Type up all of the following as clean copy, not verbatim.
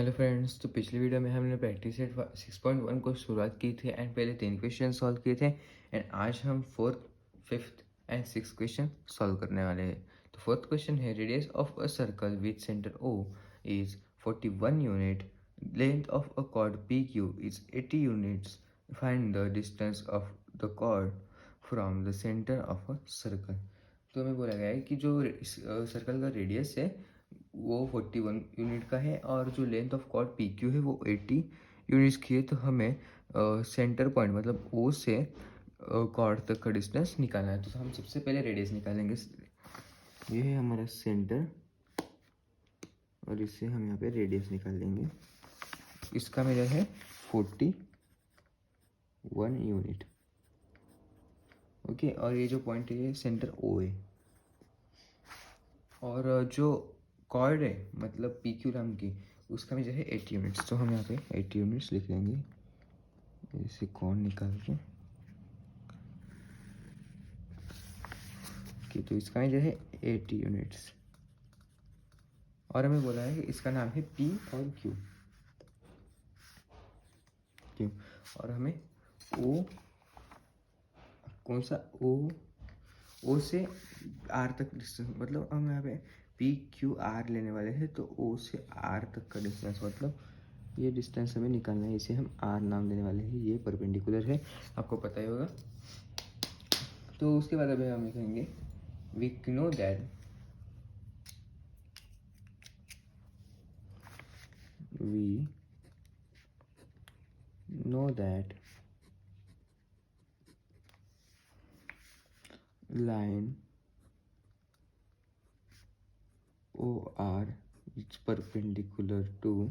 Hello friends, तो पिछली video में हमने प्रैक्टिस सेट 6.1 को शुरुआत की थी एंड पहले 3 क्वेश्चन सॉल्व किए थे एंड आज हम fourth, fifth and six question solve करने वाले हैं। तो फोर्थ क्वेश्चन है, radius of a circle with centre O is 41 unit, length of a chord PQ is 80 units, find the distance of the chord from the centre of a circle. तो हमें बोला गया है कि जो सर्कल का radius है वो 41 यूनिट का है और जो लेंथ ऑफ कॉर्ड PQ है वो 80 यूनिट्स की है। तो हमें सेंटर पॉइंट मतलब O से कॉर्ड तक का डिस्टेंस निकालना है। तो हम सबसे पहले रेडियस निकालेंगे। ये है हमारा सेंटर और इससे हम यहाँ पे रेडियस निकाल लेंगे। इसका मेजर है 41 यूनिट। ओके, और ये जो पॉइंट है सेंटर O है और जो कॉर्ड है मतलब PQ नाम की उसका मेजर है 80 यूनिट्स। तो हम यहाँ पे 80 यूनिट्स लिख लेंगे इसे कॉर्ड निकाल के कि तो इसका मेजर है 80 यूनिट्स और हमें बोला है कि इसका नाम है P और Q क्यों। और हमें O कौन सा O से R तक डिस्टेंस मतलब हम यहाँ पे PQR लेने वाले हैं। तो O से R तक का डिस्टेंस मतलब ये डिस्टेंस हमें निकालना है, इसे हम R नाम देने वाले हैं। ये परपेंडिकुलर है, आपको पता ही होगा। तो उसके बाद अभी हम लिखेंगे we know that we know that line OR is perpendicular to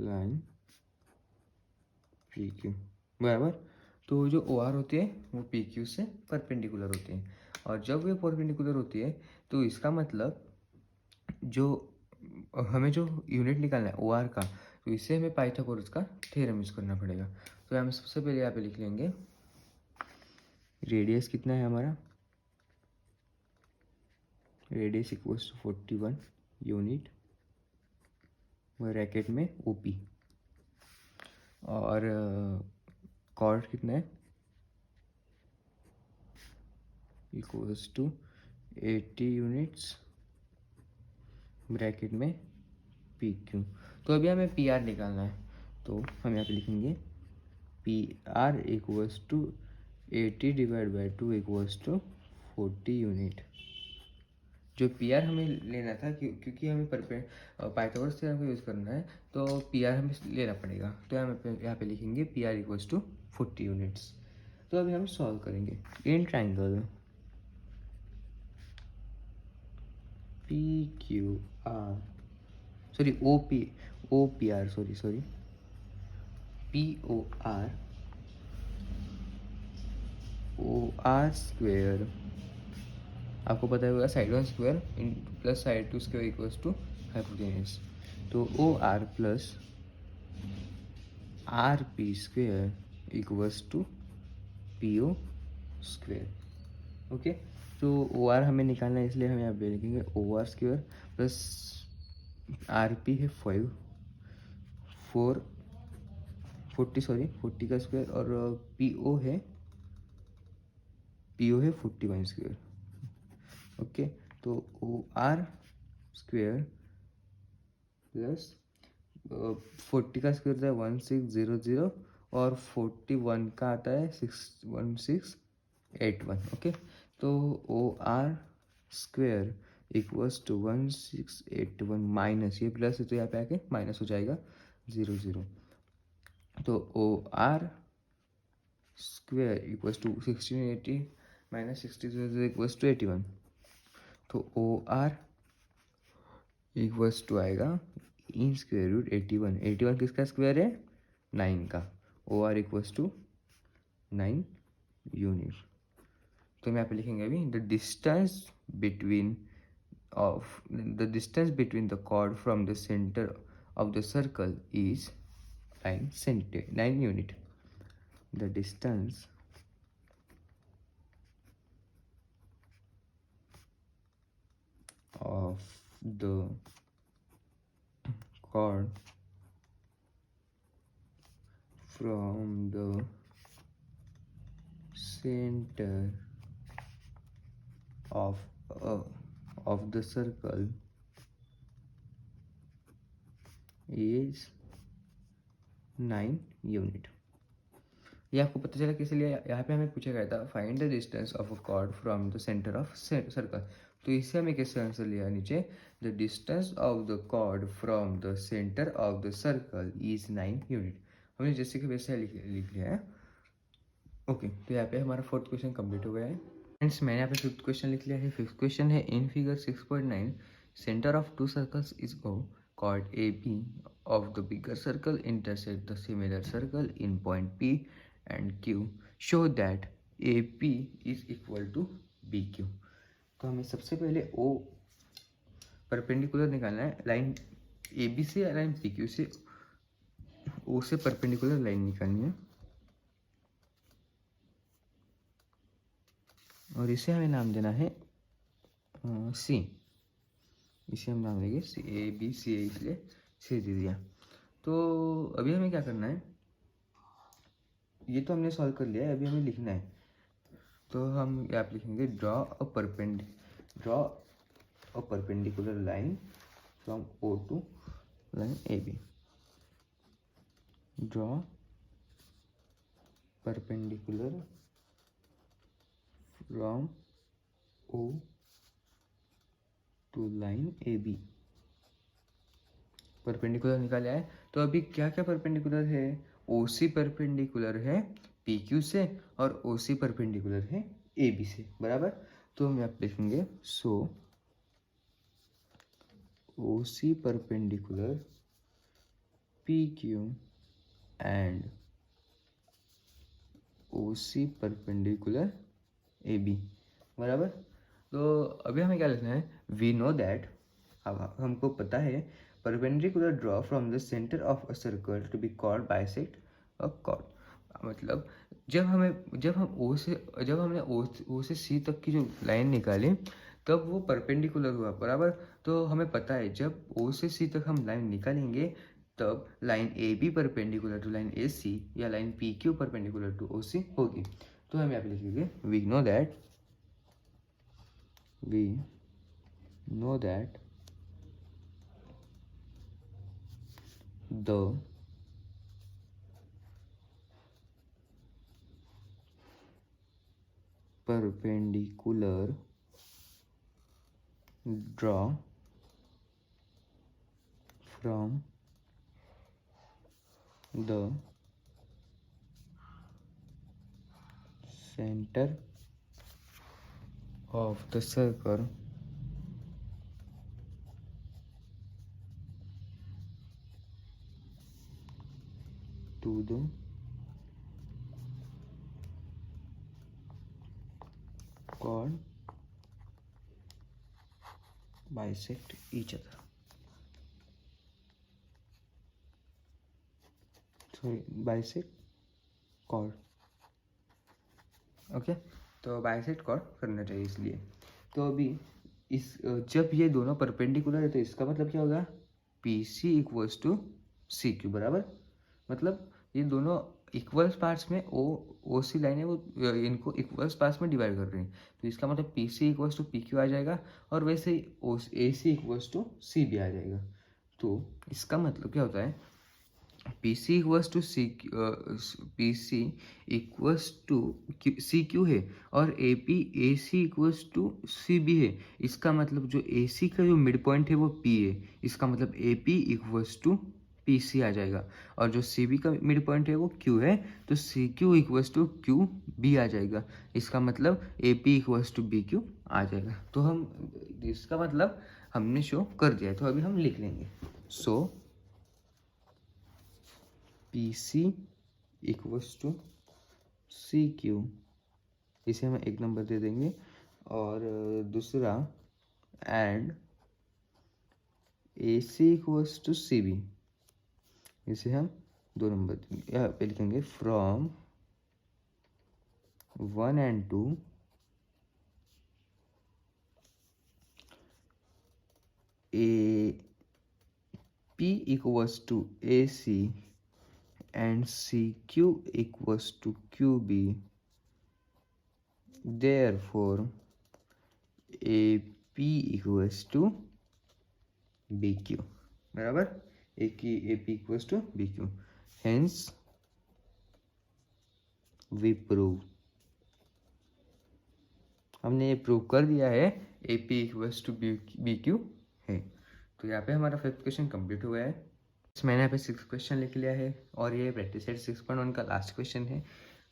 line PQ बराबर। तो जो OR होती है वो PQ से परपेंडिकुलर होती है और जब ये परपेंडिकुलर होती है तो इसका मतलब जो हमें जो यूनिट निकालना है OR का, तो इसे हमें पाइथागोरस का थ्योरम यूज करना पड़ेगा। तो हम सबसे पहले यहाँ पे लिख लेंगे रेडियस कितना है हमारा, radius equals to 41 unit bracket में OP और कॉर्ड कितना है इक्वल्स टू 80 यूनिट्स ब्रैकेट में PQ। तो अभी हमें PR निकालना है। तो हम यहाँ पे लिखेंगे PR equals to 80 divide by 2 equals to 40 unit. जो PR हमें लेना था क्योंकि हमें पाइथागोरस थ्योरम का यूज़ करना है तो PR हमें लेना पड़ेगा। तो यहाँ पे लिखेंगे PR इक्वल्स टू 40 यूनिट्स। तो अभी हम सॉल्व करेंगे in triangle PQR sorry OPR sorry POR OR square, आपको पता होगा side one square in plus side two square equals to hypotenuse. तो OR plus RP square equals to PO square. Okay, तो OR हमें निकालना है इसलिए हम यहाँ पे लिखेंगे OR स्क्वेयर प्लस RP है 40 का स्क्वायर और PO है 41 स्क्वायर। ओके, तो OR स्क्वायर प्लस 40 का स्क्वायर होता है 1600 और 41 का आता है 1681। ओके, तो OR square equals to 1681 minus ये प्लस है तो यहाँ पे आके माइनस हो जाएगा 00। तो OR square equals to 1680 minus 60 equals to 81। तो OR इक्वल्स टू आएगा इन स्क्वायर रूट 81 किसका स्क्वायर है 9 का। OR equals to 9 unit. तो हम यहाँ पे लिखेंगे अभी the distance between the chord from the centre of the circle is 9 unit. The distance of the chord from the center of the circle is 9 unit. ये आपको पता चला किस लिए? यहाँ पे हमें पूछा गया था find the distance of a chord from the centre of circle. तो इससे हमें कैसे आंसर लिया नीचे, the distance of the chord from the centre of the circle is 9 unit. हमने जैसे कि वैसे लिख लिया है। ओके, तो यहाँ पे हमारा फोर्थ क्वेश्चन कंप्लीट हो गया है। फ्रेंड्स, मैंने यहाँ पे फिफ्थ क्वेश्चन लिख लिया है। फिफ्थ क्वेश्चन है in figure 6.9 centre of two circles is O chord AB of the bigger circle intersect the similar circle in point P and Q. Show that AP is equal to BQ. तो हमें सबसे पहले O perpendicular निकालना है। Line AB से या line PQ से O से परपेंडिकुलर लाइन निकालनी है और इसे हमें नाम देना है C। इसे हम नाम देंगे सी ए बी सी ए, इसलिए सी दे दिया। तो अभी हमें क्या करना है, ये तो हमने सॉल्व कर लिया है, अभी हमें लिखना है। तो हम यहाँ पे लिखेंगे draw a perpendicular line from O to line A B. Draw perpendicular from O to line A B. Perpendicular निकाला है। तो अभी क्या क्या परपेंडिकुलर है, ओ सी परपेंडिकुलर है पी क्यू से और ओ सी परपेंडिकुलर है ए बी से, बराबर। तो हम यहाँ पे लिखेंगे so O C perpendicular P Q and O C perpendicular A B, बराबर। तो अभी हमें क्या लिखना है, वी नो दैट, अब हमको पता है perpendicular draw from the centre of a circle to be called bisect a chord. मतलब जब हमने ओ से सी तक की जो लाइन निकाली तब वो परपेंडिकुलर हुआ, बराबर। तो हमें पता है जब ओ से सी तक हम लाइन निकालेंगे तब line A B perpendicular to line A C या line P Q perpendicular to O C होगी। तो हम यहाँ पे लिखेंगे we know that the perpendicular draw from the center of the circle to the chord bisect each other. Sorry, bisect chord. Okay, तो bisect cord करना चाहिए इसलिए। तो अभी इस जब ये दोनों परपेंडिकुलर है तो इसका मतलब क्या होगा, P C equals to C Q, बराबर। मतलब ये दोनों इक्वल्स पार्ट्स में ओ सी लाइन है वो इनको इक्वल्स पार्ट्स में डिवाइड कर रही हैं। तो इसका मतलब P C equals to P Q आ जाएगा और वैसे ही ए सी इक्वल्स टू सी भी आ जाएगा। तो इसका मतलब क्या होता है, P C equals to C C Q है और A C equals to C B है। इसका मतलब जो ए सी का जो मिड पॉइंट है वो पी है, इसका मतलब A P equals to P C आ जाएगा। और जो सी बी का मिड पॉइंट है वो क्यू है, तो C Q equals to Q B आ जाएगा। इसका मतलब A P equals to B Q आ जाएगा। तो हम इसका मतलब हमने शो कर दिया। तो अभी हम लिख लेंगे so P C equals to C Q, इसे हम एक नंबर दे देंगे। और दूसरा and A C equals to C B, इसे हम 2 नंबर देंगे। यहाँ पे लिखेंगे from 1 and 2 A P equals to AC and CQ equals to QB, therefore AP equals to BQ, बराबर। AP equals to BQ, hence we prove, हमने ये prove कर दिया है AP इक्वल्स टू BQ है। तो यहाँ पे हमारा 5th क्वेश्चन कंप्लीट हुआ है। मैंने यहाँ पे 6th क्वेश्चन लिख लिया है और ये प्रैक्टिस सेट 6.1 का लास्ट क्वेश्चन है।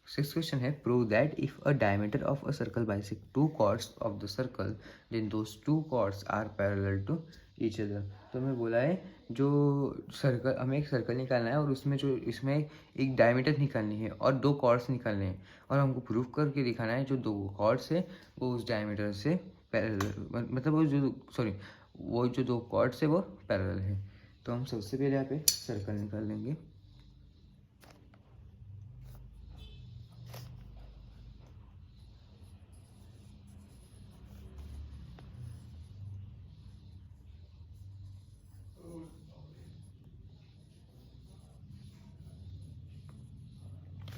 6th क्वेश्चन है, prove that if a diameter of a circle bisect two chords of the circle then those two chords are parallel to each other. तो हमें बोला है जो सर्कल, हमें एक सर्कल निकालना है और उसमें जो इसमें एक डायमीटर निकालनी है और दो कॉर्ड्स निकालने हैं और हमको प्रूव करके दिखाना है जो दो कॉर्ड्स है वो उस डायमीटर से पैरेलल, मतलब वो जो दो कॉर्ड्स है वो पैरेलल है। तो हम सबसे पहले यहाँ पे सर्कल निकाल लेंगे।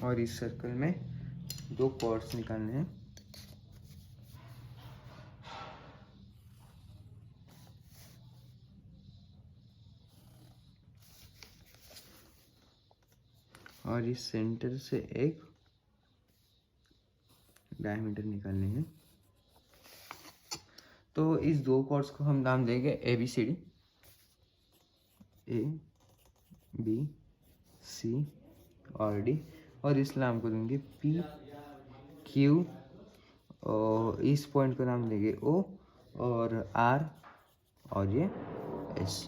और इस सर्कल में दो कॉर्ड्स निकालने हैं। और इस सेंटर से एक डायमीटर निकालने हैं। तो इस दो कॉर्ड्स को हम नाम देंगे ABCD, ABC और D, और इस नाम को देंगे PQ, और इस पॉइंट का नाम देंगे O और R और ये S,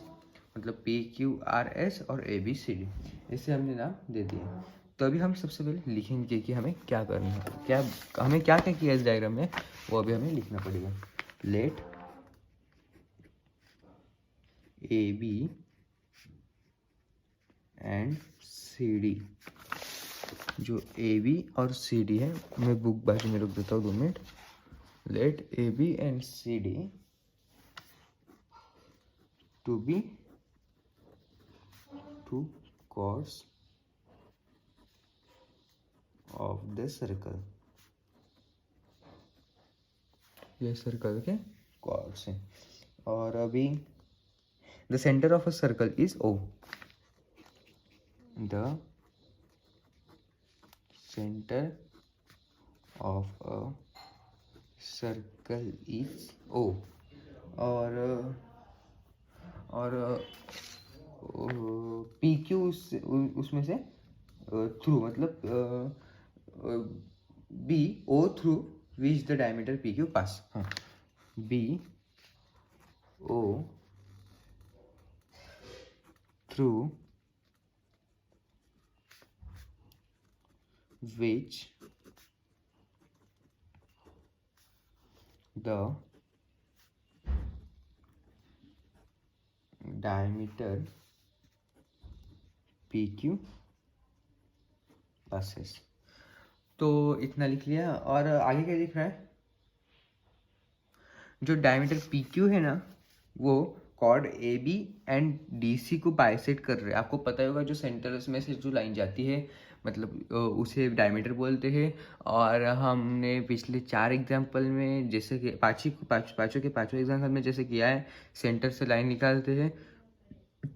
मतलब PQRS और ABCD, इसे हमने नाम दे दिया। तो अभी हम सबसे पहले लिखेंगे कि हमें क्या करना है, हमें क्या क्या किया इस डायग्राम में, वो अभी हमें लिखना पड़ेगा। लेट AB एंड CD, जो AB और CD है, मैं बुक बाजू में रख देता हूँ 2 minute. Let AB and CD to be two chords of the circle, ये सर्कल के chords हैं। और अभी the center of a circle is O, the center of a circle is O, और PQ उसमें से थ्रू, मतलब BO through which the diameter PQ पास। हाँ, BO through which the diameter PQ passes। तो इतना लिख लिया। और आगे क्या लिख रहा है, जो डायमीटर PQ है ना, वो कॉर्ड AB एंड DC को बाइसेक्ट कर रहे हैं। आपको पता होगा जो सेंटर में से जो लाइन जाती है, मतलब उसे डायमीटर बोलते हैं। और हमने पिछले 4 एग्जाम्पल में, जैसे कि पाँचों एग्जाम्पल में जैसे किया है, सेंटर से लाइन निकालते हैं।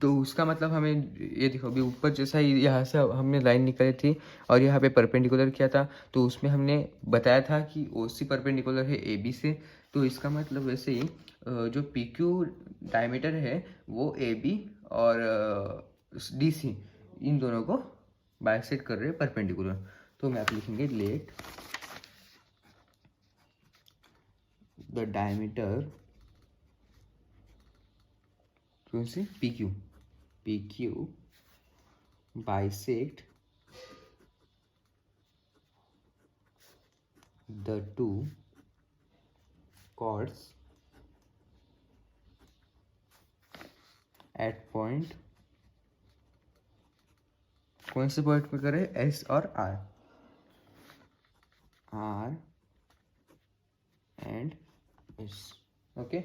तो उसका मतलब हमें ये देखो, अभी ऊपर जैसा यहाँ से हमने लाइन निकाली थी और यहाँ पे परपेंडिकुलर किया था, तो उसमें हमने बताया था कि OC परपेंडिकुलर है AB से। तो इसका मतलब वैसे ही जो PQ डायमीटर है वो AB और DC इन दोनों को बाइसेक्ट कर रहे हैं परपेंडिकुलर। तो मैं आप लिखेंगे let the diameter PQ bisect the two chords at point, कौन से पॉइंट पे करें, S और R एंड S, ओके।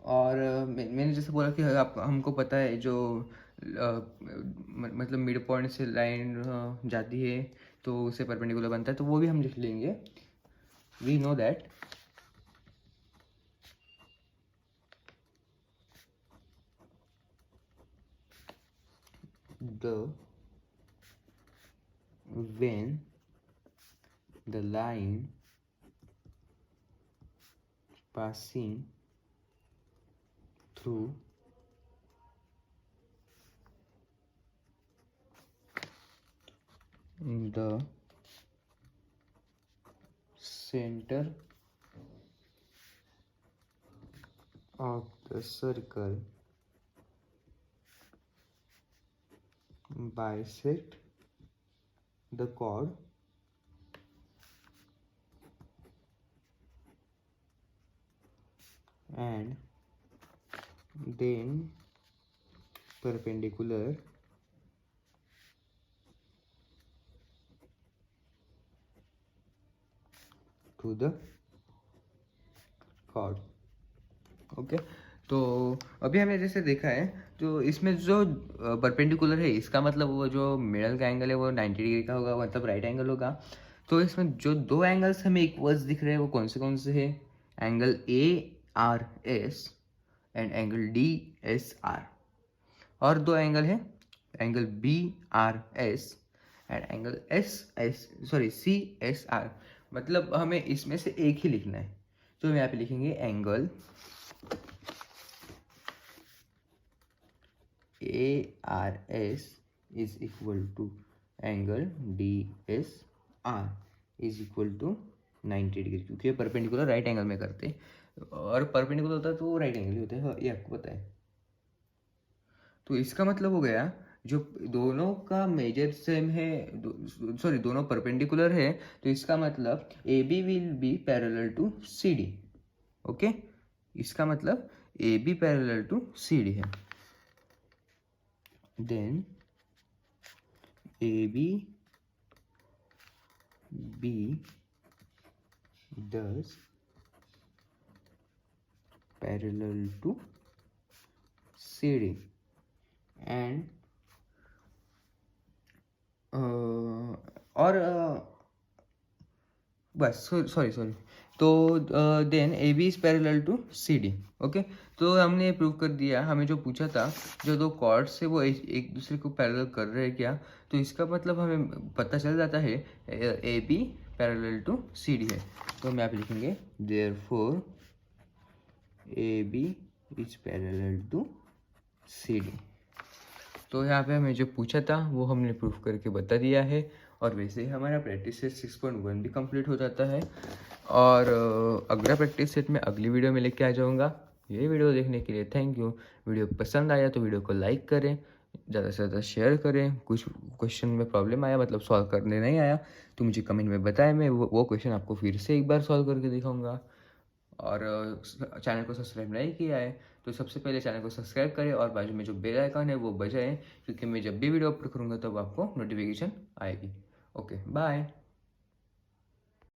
और मैंने जैसे बोला कि आप हमको पता है जो मतलब मिड पॉइंट से लाइन जाती है तो उसे परपेंडिकुलर बनता है, तो वो भी हम लिख लेंगे. We know that the when the line passing through the center of the circle bisect the chord and then perpendicular to the chord. Okay. तो अभी हमने जैसे देखा है, तो इसमें जो परपेंडिकुलर है इसका मतलब वो जो मिडल का एंगल है वो 90 डिग्री का होगा, मतलब राइट एंगल होगा. तो इसमें जो दो एंगल्स हमें इक्वल्स दिख रहे हैं वो कौन से है? Angle ARS and angle DSR. और दो एंगल है angle BRS and angle CSR. मतलब हमें इसमें से एक ही लिखना है, तो हम यहाँ पे लिखेंगे angle ARS is equal to angle DSR is equal to 90 degree, क्योंकि ये परपेंडिकुलर राइट एंगल में करते हैं, और परपेंडिकुलर होता है तो वो राइट एंगल ही होता है, ये आपको पता है. तो इसका मतलब हो गया जो दोनों का मेजर सेम है, सॉरी दोनों परपेंडिकुलर है, तो इसका मतलब AB will be parallel to CD. Okay, इसका मतलब AB पैरेलल टू CD है. then AB thus parallel to CD and और बस सॉरी तो then A B is parallel to C D. Okay, तो हमने प्रूव कर दिया. हमें जो पूछा था जो दो कॉर्ड्स है वो एक दूसरे को पैरेलल कर रहे हैं क्या, तो इसका मतलब हमें पता चल जाता है A B parallel to C D है. तो हम यहाँ पे लिखेंगे therefore A B is parallel to C D. तो यहाँ पे हमें जो पूछा था वो हमने प्रूफ करके बता दिया है, और वैसे ही हमारा प्रैक्टिस सेट 6.1 भी कंप्लीट हो जाता है. और अगला प्रैक्टिस सेट में अगली वीडियो में लेके आ जाऊँगा. ये वीडियो देखने के लिए थैंक यू. वीडियो पसंद आया तो वीडियो को लाइक करें, ज़्यादा से ज़्यादा शेयर करें. कुछ क्वेश्चन में प्रॉब्लम आया, मतलब सॉल्व करने नहीं आया, तो मुझे कमेंट में बताएं, मैं वो क्वेश्चन आपको फिर से एक बार सॉल्व करके दिखाऊँगा. और चैनल को सब्सक्राइब नहीं किया है तो सबसे पहले चैनल को सब्सक्राइब करें और बाजू में जो बेल आइकन है वो बजाएं, क्योंकि मैं जब भी वीडियो अपलोड करूँगा तब आपको नोटिफिकेशन आएगी. Okay, bye.